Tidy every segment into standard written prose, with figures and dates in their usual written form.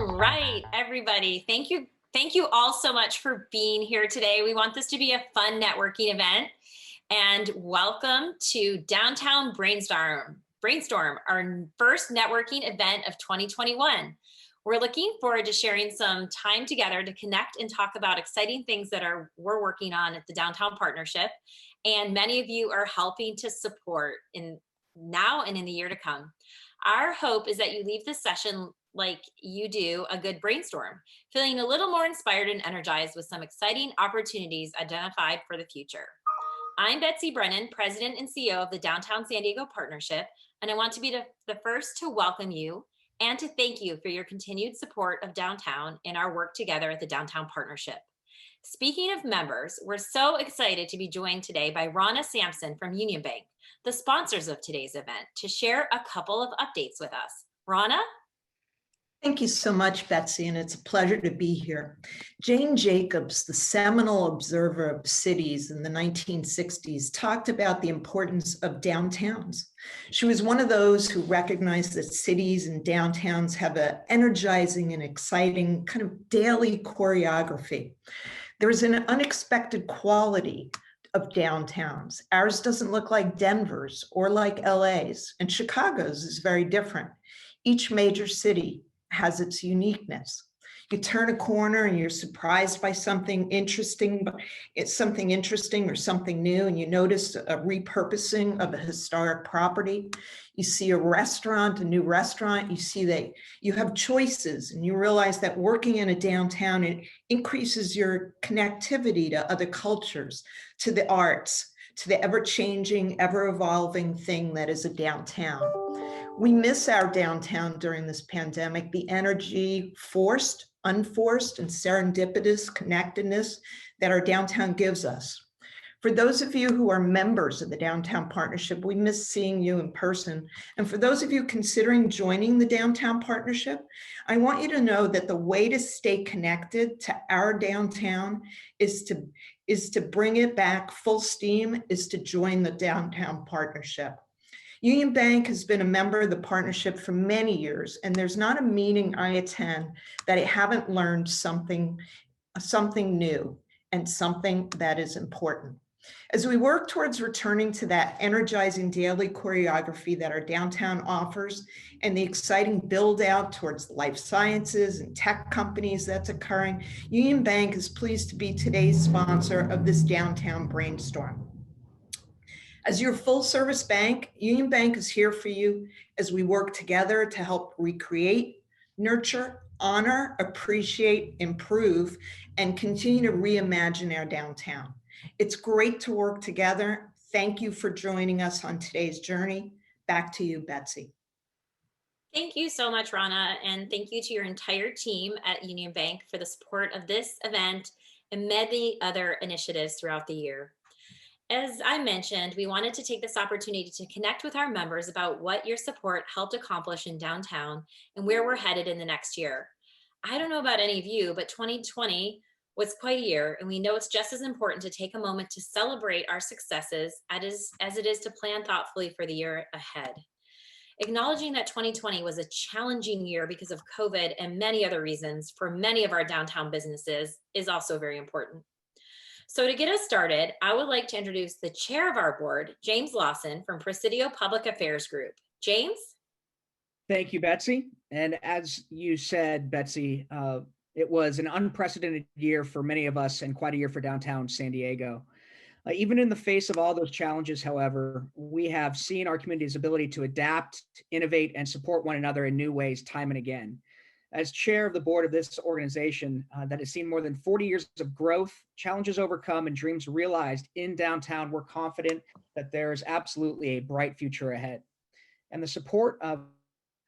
All right, everybody. Thank you. Thank you all so much for being here today. We want this to be a fun networking event. And welcome to Downtown Brainstorm, our first networking event of 2021. We're looking forward to sharing some time together to connect and talk about exciting things that we're working on at the Downtown Partnership. And many of you are helping to support in now and in the year to come. Our hope is that you leave this session like you do a good brainstorm, feeling a little more inspired and energized with some exciting opportunities identified for the future. I'm Betsy Brennan, President and CEO of the Downtown San Diego Partnership, and I want to be the first to welcome you and to thank you for your continued support of downtown in our work together at the Downtown Partnership. Speaking of members, we're so excited to be joined today by Rana Sampson from Union Bank, the sponsors of today's event, to share a couple of updates with us. Rana? Thank you so much, Betsy, and it's a pleasure to be here. Jane Jacobs, the seminal observer of cities in the 1960s, talked about the importance of downtowns. She was one of those who recognized that cities and downtowns have an energizing and exciting kind of daily choreography. There's an unexpected quality of downtowns. Ours doesn't look like Denver's or like LA's, and Chicago's is very different. Each major city has its uniqueness. You turn a corner and you're surprised by something interesting, but it's something interesting or something new, and you notice a repurposing of a historic property. You see a restaurant, a new restaurant, you see that you have choices, and you realize that working in a downtown, it increases your connectivity to other cultures, to the arts, to the ever-changing, ever-evolving thing that is a downtown. We miss our downtown during this pandemic, the energy, forced, unforced, and serendipitous connectedness that our downtown gives us. For those of you who are members of the Downtown Partnership, we miss seeing you in person. And for those of you considering joining the Downtown Partnership, I want you to know that the way to stay connected to our downtown is to bring it back full steam, is to join the Downtown Partnership. Union Bank has been a member of the partnership for many years, and there's not a meeting I attend that I haven't learned something new and something that is important. As we work towards returning to that energizing daily choreography that our downtown offers and the exciting build out towards life sciences and tech companies that's occurring, Union Bank is pleased to be today's sponsor of this Downtown Brainstorm. As your full service bank, Union Bank is here for you as we work together to help recreate, nurture, honor, appreciate, improve, and continue to reimagine our downtown. It's great to work together. Thank you for joining us on today's journey. Back to you, Betsy. Thank you so much, Rana, and thank you to your entire team at Union Bank for the support of this event and many other initiatives throughout the year. As I mentioned, we wanted to take this opportunity to connect with our members about what your support helped accomplish in downtown and where we're headed in the next year. I don't know about any of you, but 2020 was quite a year, and we know it's just as important to take a moment to celebrate our successes as it is to plan thoughtfully for the year ahead. Acknowledging that 2020 was a challenging year because of COVID and many other reasons for many of our downtown businesses is also very important. So to get us started, I would like to introduce the chair of our board, James Lawson from Presidio Public Affairs Group. James? Thank you, Betsy. And as you said, Betsy, it was an unprecedented year for many of us and quite a year for downtown San Diego. Even in the face of all those challenges, however, we have seen our community's ability to adapt, innovate, and support one another in new ways time and again. As chair of the board of this organization that has seen more than 40 years of growth, challenges overcome, and dreams realized in downtown, we're confident that there is absolutely a bright future ahead. And the support of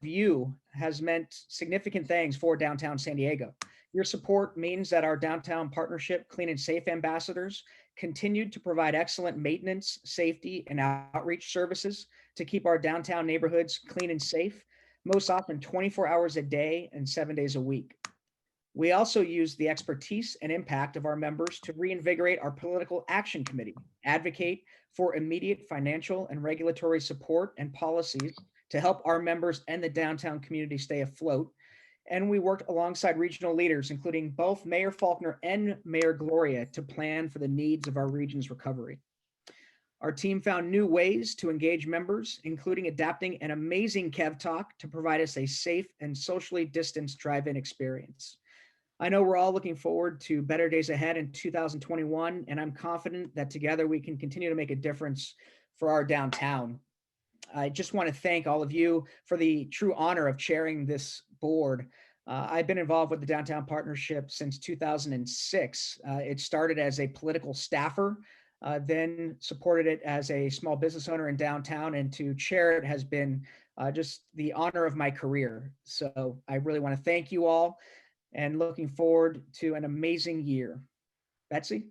you has meant significant things for downtown San Diego. Your support means that our Downtown Partnership Clean and Safe ambassadors continued to provide excellent maintenance, safety, and outreach services to keep our downtown neighborhoods clean and safe, most often 24 hours a day and 7 days a week. We also use the expertise and impact of our members to reinvigorate our political action committee, advocate for immediate financial and regulatory support and policies to help our members and the downtown community stay afloat, And we worked alongside regional leaders, including both Mayor Faulkner and Mayor Gloria, to plan for the needs of our region's recovery. Our team found new ways to engage members, including adapting an amazing Kev Talk to provide us a safe and socially distanced drive-in experience. I know we're all looking forward to better days ahead in 2021, and I'm confident that together we can continue to make a difference for our downtown. I just want to thank all of you for the true honor of chairing this board. I've been involved with the Downtown Partnership since 2006. It started as a political staffer, then supported it as a small business owner in downtown, and to chair it has been just the honor of my career. So I really want to thank you all and looking forward to an amazing year. Betsy?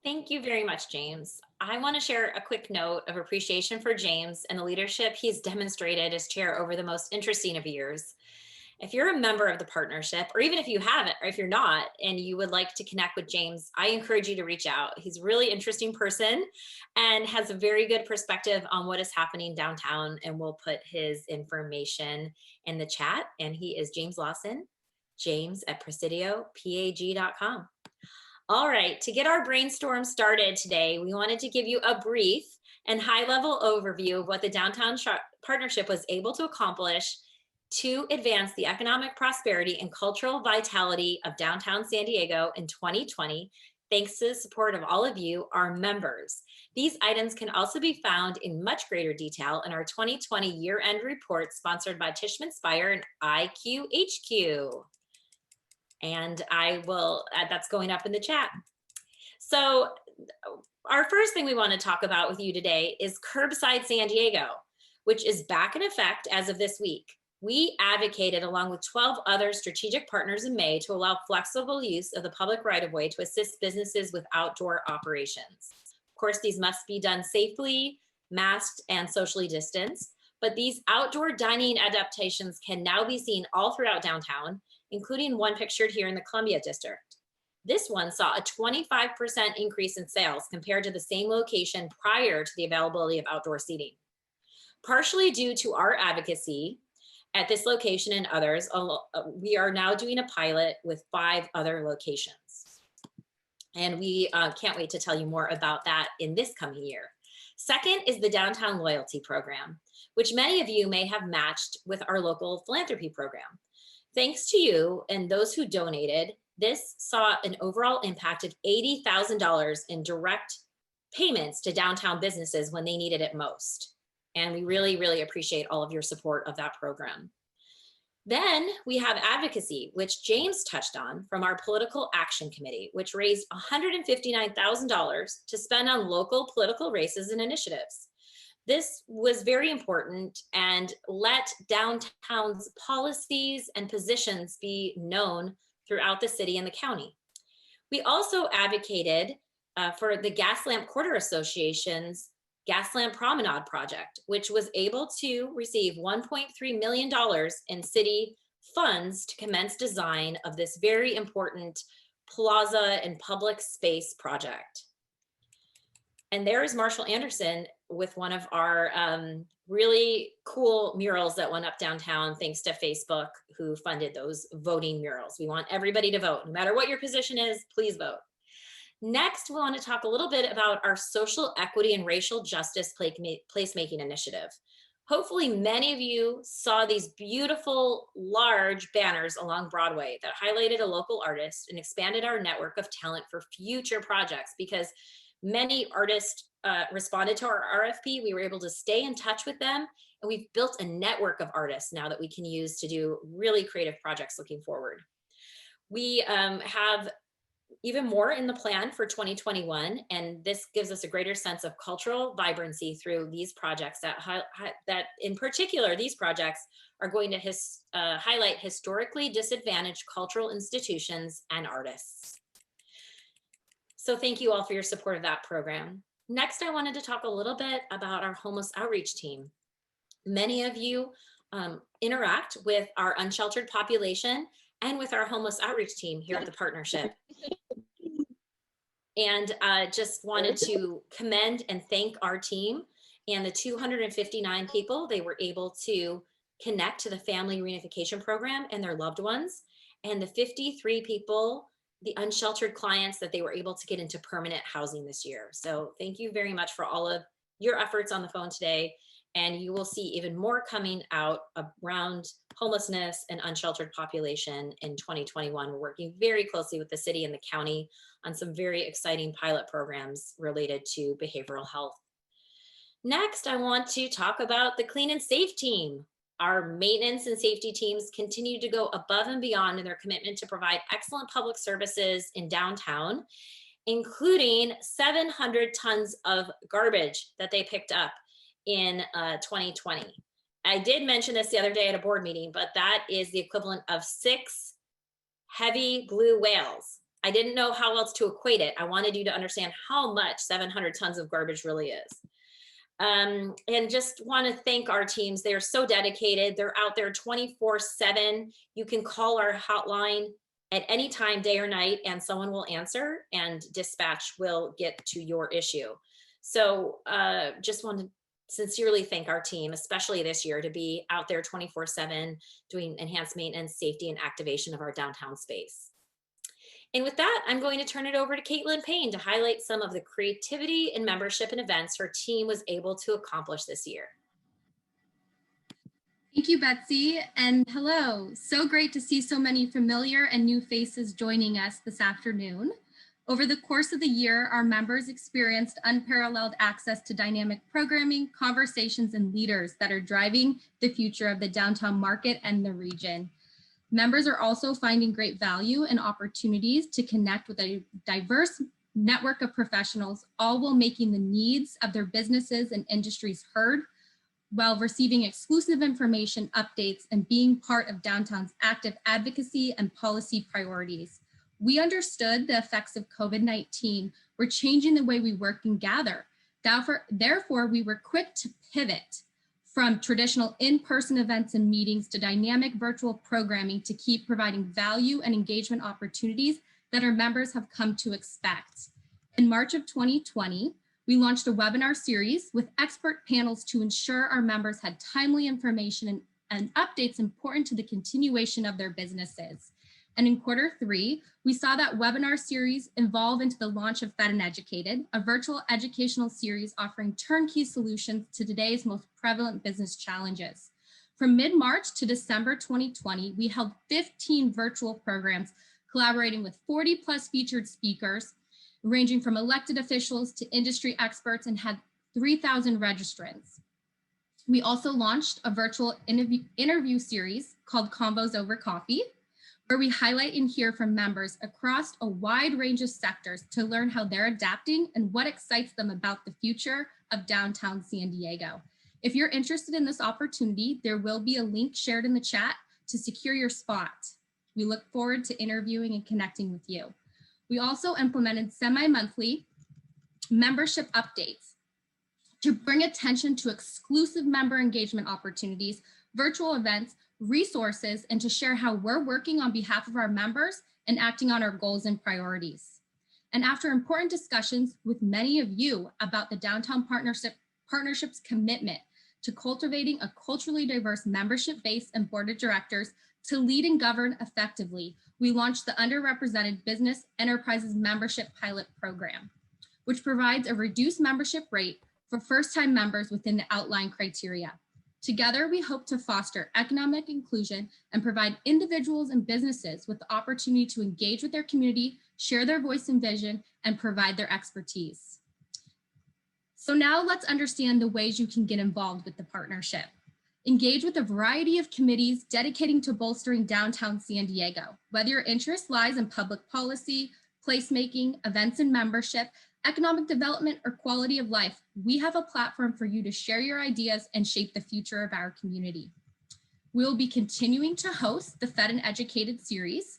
Thank you very much, James. I want to share a quick note of appreciation for James and the leadership he's demonstrated as chair over the most interesting of years. If you're a member of the partnership, or even if you haven't, or if you're not, and you would like to connect with James, I encourage you to reach out. He's a really interesting person and has a very good perspective on what is happening downtown, and we'll put his information in the chat. And he is James Lawson, james@presidiopag.com. All right, to get our brainstorm started today, we wanted to give you a brief and high-level overview of what the Downtown Partnership was able to accomplish to advance the economic prosperity and cultural vitality of downtown San Diego in 2020, thanks to the support of all of you, our members. These items can also be found in much greater detail in our 2020 year-end report sponsored by Tishman Speyer and IQHQ. And that's going up in the chat. So our first thing we want to talk about with you today is Curbside San Diego, which is back in effect as of this week. We advocated along with 12 other strategic partners in May to allow flexible use of the public right-of-way to assist businesses with outdoor operations. Of course, these must be done safely, masked, and socially distanced, but these outdoor dining adaptations can now be seen all throughout downtown, including one pictured here in the Columbia District. This one saw a 25% increase in sales compared to the same location prior to the availability of outdoor seating. Partially due to our advocacy at this location and others, we are now doing a pilot with 5 other locations. And we can't wait to tell you more about that in this coming year. Second is the Downtown Loyalty Program, which many of you may have matched with our local philanthropy program. Thanks to you and those who donated, this saw an overall impact of $80,000 in direct payments to downtown businesses when they needed it most. And we really, really appreciate all of your support of that program. Then we have advocacy, which James touched on from our Political Action Committee, which raised $159,000 to spend on local political races and initiatives. This was very important and let downtown's policies and positions be known throughout the city and the county. We also advocated for the Gaslamp Quarter Association's Gaslamp Promenade project, which was able to receive $1.3 million in city funds to commence design of this very important plaza and public space project. And there is Marshall Anderson with one of our really cool murals that went up downtown thanks to Facebook, who funded those voting murals. We want everybody to vote. No matter what your position is, please vote. Next, we want to talk a little bit about our social equity and racial justice placemaking initiative. Hopefully many of you saw these beautiful large banners along Broadway that highlighted a local artist and expanded our network of talent for future projects, because many artists responded to our RFP. We were able to stay in touch with them, and we've built a network of artists now that we can use to do really creative projects looking forward. We have even more in the plan for 2021, and this gives us a greater sense of cultural vibrancy through these projects that in particular, these projects are going to highlight historically disadvantaged cultural institutions and artists. So thank you all for your support of that program. Next, I wanted to talk a little bit about our homeless outreach team. Many of you interact with our unsheltered population and with our homeless outreach team here at the partnership. And just wanted to commend and thank our team and the 259 people they were able to connect to the family reunification program and their loved ones, and the 53 people, the unsheltered clients that they were able to get into permanent housing this year. So thank you very much for all of your efforts on the phone today. And you will see even more coming out around homelessness and unsheltered population in 2021. We're working very closely with the city and the county on some very exciting pilot programs related to behavioral health. Next, I want to talk about the Clean and Safe team. Our maintenance and safety teams continue to go above and beyond in their commitment to provide excellent public services in downtown, including 700 tons of garbage that they picked up in 2020. I did mention this the other day at a board meeting, but that is the equivalent of 6 heavy blue whales. I didn't know how else to equate it. I wanted you to understand how much 700 tons of garbage really is. And just want to thank our teams. They're so dedicated. They're out there 24/7. You can call our hotline at any time, day or night, and someone will answer and dispatch will get to your issue. So just want to sincerely thank our team, especially this year, to be out there 24/7 doing enhanced maintenance, safety, and activation of our downtown space. And with that, I'm going to turn it over to Caitlin Payne to highlight some of the creativity and membership and events her team was able to accomplish this year. Thank you, Betsy, and hello. So great to see so many familiar and new faces joining us this afternoon. Over the course of the year, our members experienced unparalleled access to dynamic programming, conversations, and leaders that are driving the future of the downtown market and the region. Members are also finding great value and opportunities to connect with a diverse network of professionals, all while making the needs of their businesses and industries heard, while receiving exclusive information, updates, and being part of downtown's active advocacy and policy priorities. We understood the effects of COVID-19 were changing the way we work and gather. Therefore, we were quick to pivot from traditional in-person events and meetings to dynamic virtual programming to keep providing value and engagement opportunities that our members have come to expect. In March of 2020, we launched a webinar series with expert panels to ensure our members had timely information and updates important to the continuation of their businesses. And in Q3, we saw that webinar series evolve into the launch of Fed and Educated, a virtual educational series offering turnkey solutions to today's most prevalent business challenges. From mid-March to December 2020, we held 15 virtual programs, collaborating with 40+ featured speakers, ranging from elected officials to industry experts, and had 3,000 registrants. We also launched a virtual interview series called Convos Over Coffee, where we highlight and hear from members across a wide range of sectors to learn how they're adapting and what excites them about the future of downtown San Diego. If you're interested in this opportunity, there will be a link shared in the chat to secure your spot. We look forward to interviewing and connecting with you. We also implemented semi-monthly membership updates to bring attention to exclusive member engagement opportunities, virtual events, resources, and to share how we're working on behalf of our members and acting on our goals and priorities. And after important discussions with many of you about the Downtown Partnership's commitment to cultivating a culturally diverse membership base and board of directors to lead and govern effectively, we launched the Underrepresented Business Enterprises Membership Pilot Program, which provides a reduced membership rate for first-time members within the outlined criteria. Together, we hope to foster economic inclusion and provide individuals and businesses with the opportunity to engage with their community, share their voice and vision, and provide their expertise. So now let's understand the ways you can get involved with the partnership. Engage with a variety of committees dedicating to bolstering downtown San Diego. Whether your interest lies in public policy, placemaking, events and membership, economic development, or quality of life, we have a platform for you to share your ideas and shape the future of our community. We will be continuing to host the Fed and Educated series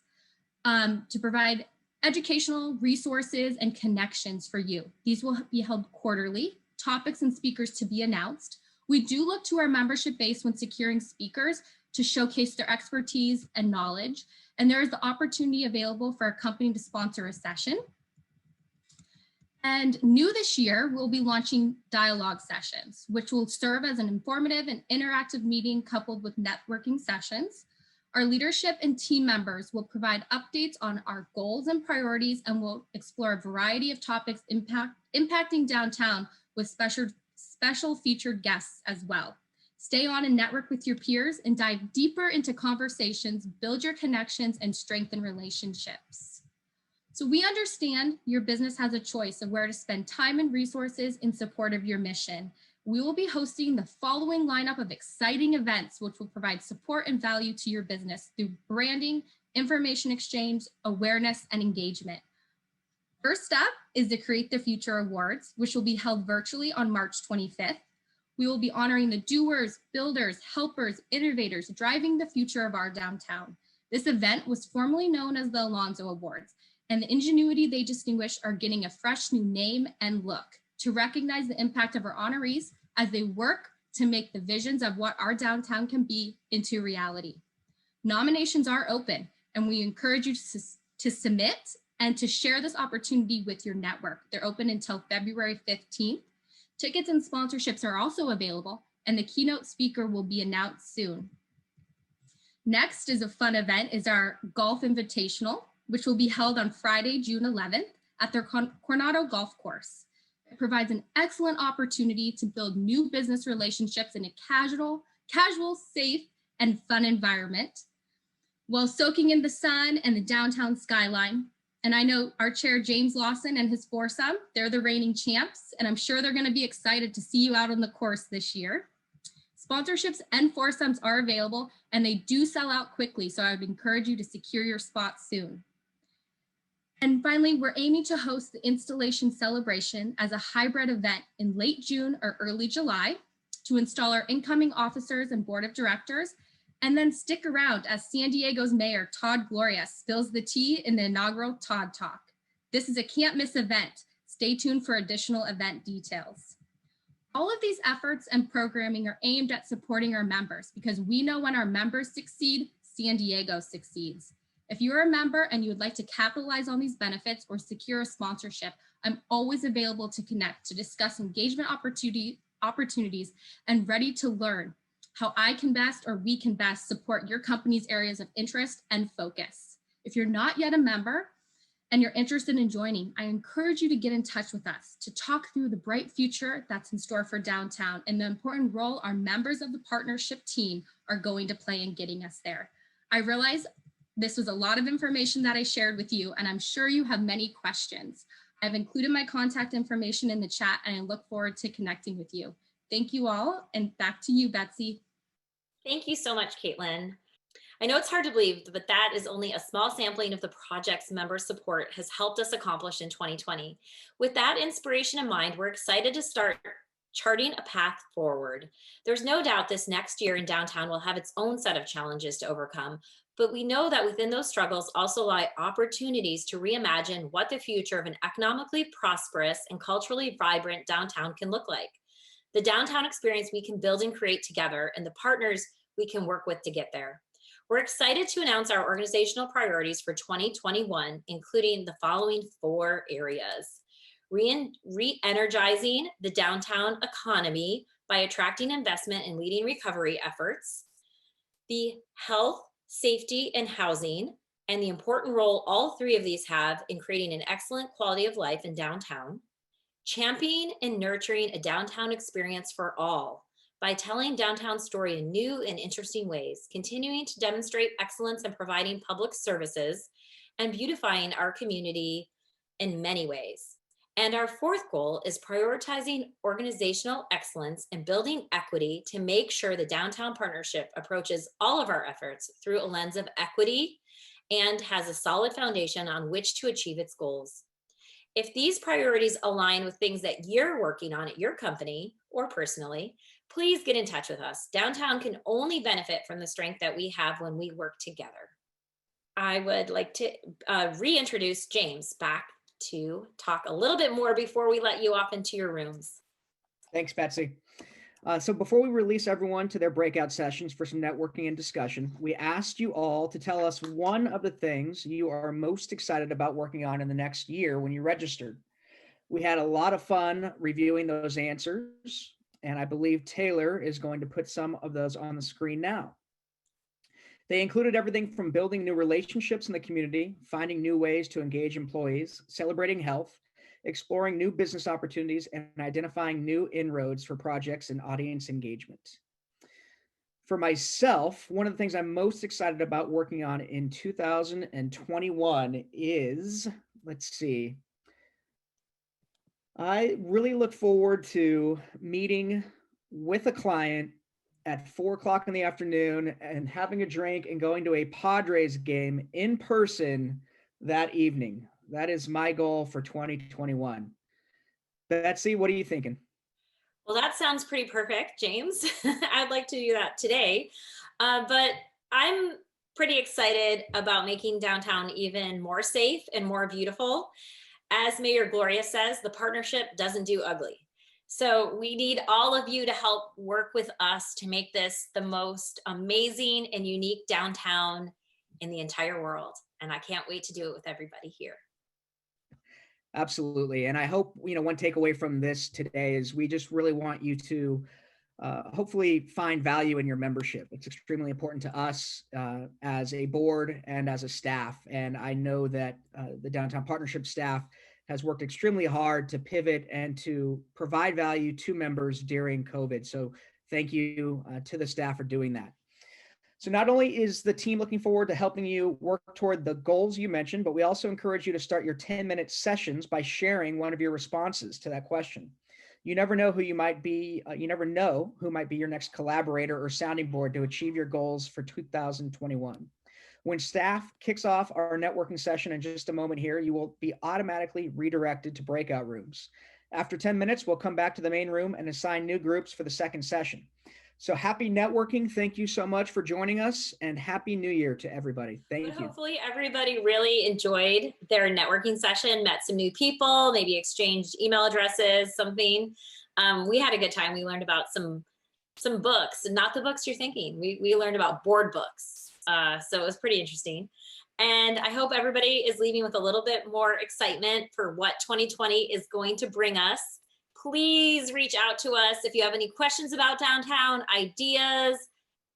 to provide educational resources and connections for you. These will be held quarterly, topics and speakers to be announced. We do look to our membership base when securing speakers to showcase their expertise and knowledge, and there is the opportunity available for a company to sponsor a session. And new this year, we'll be launching dialogue sessions, which will serve as an informative and interactive meeting coupled with networking sessions. Our leadership and team members will provide updates on our goals and priorities, and will explore a variety of topics impacting downtown with special featured guests as well. Stay on and network with your peers and dive deeper into conversations, build your connections, and strengthen relationships. So we understand your business has a choice of where to spend time and resources in support of your mission. We will be hosting the following lineup of exciting events, which will provide support and value to your business through branding, information exchange, awareness, and engagement. First up is the Create the Future Awards, which will be held virtually on March 25th. We will be honoring the doers, builders, helpers, innovators, driving the future of our downtown. This event was formerly known as the Alonzo Awards, and the ingenuity they distinguish are getting a fresh new name and look to recognize the impact of our honorees as they work to make the visions of what our downtown can be into reality. Nominations are open, and we encourage you to submit and to share this opportunity with your network. They're open until February 15th. Tickets and sponsorships are also available, and the keynote speaker will be announced soon. Next is a fun event is our Golf Invitational, which will be held on Friday, June 11th at their Coronado Golf Course. It provides an excellent opportunity to build new business relationships in a casual, safe, and fun environment while soaking in the sun and the downtown skyline. And I know our chair, James Lawson, and his foursome, they're the reigning champs, and I'm sure they're going to be excited to see you out on the course this year. Sponsorships and foursomes are available, and they do sell out quickly, so I would encourage you to secure your spot soon. And finally, we're aiming to host the installation celebration as a hybrid event in late June or early July to install our incoming officers and board of directors, and then stick around as San Diego's Mayor Todd Gloria spills the tea in the inaugural Todd Talk. This is a can't miss event. Stay tuned for additional event details. All of these efforts and programming are aimed at supporting our members because we know when our members succeed, San Diego succeeds. If you're a member and you would like to capitalize on these benefits or secure a sponsorship, I'm always available to connect to discuss engagement opportunities and ready to learn how I can best or we can best support your company's areas of interest and focus. If you're not yet a member and you're interested in joining, I encourage you to get in touch with us to talk through the bright future that's in store for downtown and the important role our members of the partnership team are going to play in getting us there. I realize this was a lot of information that I shared with you, and I'm sure you have many questions. I've included my contact information in the chat, and I look forward to connecting with you. Thank you all, and back to you, Betsy. Thank you so much, Caitlin. I know it's hard to believe, but that is only a small sampling of the projects member support has helped us accomplish in 2020. With that inspiration in mind, we're excited to start charting a path forward. There's no doubt this next year in downtown will have its own set of challenges to overcome, but we know that within those struggles also lie opportunities to reimagine what the future of an economically prosperous and culturally vibrant downtown can look like. The downtown experience we can build and create together, and the partners we can work with to get there. We're excited to announce our organizational priorities for 2021, including the following 4 areas. Re-energizing the downtown economy by attracting investment and leading recovery efforts. The health, safety, and housing, and the important role all 3 of these have in creating an excellent quality of life in downtown. Championing and nurturing a downtown experience for all by telling downtown story in new and interesting ways, continuing to demonstrate excellence in providing public services, and beautifying our community in many ways. And our 4th goal is prioritizing organizational excellence and building equity to make sure the downtown partnership approaches all of our efforts through a lens of equity and has a solid foundation on which to achieve its goals. If these priorities align with things that you're working on at your company or personally, please get in touch with us. Downtown can only benefit from the strength that we have when we work together. I would like to reintroduce James back to talk a little bit more before we let you off into your rooms. Thanks, Betsy. So before we release everyone to their breakout sessions for some networking and discussion, we asked you all to tell us one of the things you are most excited about working on in the next year when you registered. We had a lot of fun reviewing those answers, and I believe Taylor is going to put some of those on the screen now. They included everything from building new relationships in the community, finding new ways to engage employees, celebrating health, exploring new business opportunities, and identifying new inroads for projects and audience engagement. For myself, one of the things I'm most excited about working on in 2021 is, let's see, I really look forward to meeting with a client at 4 o'clock in the afternoon and having a drink and going to a Padres game in person that evening. That is my goal for 2021. Betsy, what are you thinking? Well, that sounds pretty perfect, James. I'd like to do that today. But I'm pretty excited about making downtown even more safe and more beautiful. As Mayor Gloria says, the partnership doesn't do ugly. So we need all of you to help work with us to make this the most amazing and unique downtown in the entire world. And I can't wait to do it with everybody here. Absolutely. And I hope, one takeaway from this today is we just really want you to hopefully find value in your membership. It's extremely important to us as a board and as a staff. And I know that the Downtown Partnership staff has worked extremely hard to pivot and to provide value to members during COVID. So thank you to the staff for doing that. So not only is the team looking forward to helping you work toward the goals you mentioned, but we also encourage you to start your 10-minute sessions by sharing one of your responses to that question. You never know who you might be. You never know who might be your next collaborator or sounding board to achieve your goals for 2021. When staff kicks off our networking session in just a moment here, you will be automatically redirected to breakout rooms. After 10 minutes, we'll come back to the main room and assign new groups for the second session. So happy networking. Thank you so much for joining us, and happy new year to everybody. Thank you. Hopefully everybody really enjoyed their networking session, met some new people, maybe exchanged email addresses, something. We had a good time. We learned about some books, not the books you're thinking. We learned about board books. So it was pretty interesting. And I hope everybody is leaving with a little bit more excitement for what 2020 is going to bring us. Please reach out to us if you have any questions about downtown, ideas,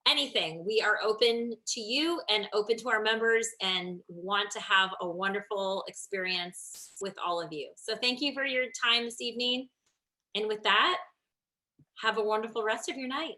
anything. We are open to you and open to our members and want to have a wonderful experience with all of you. So thank you for your time this evening. And with that, have a wonderful rest of your night.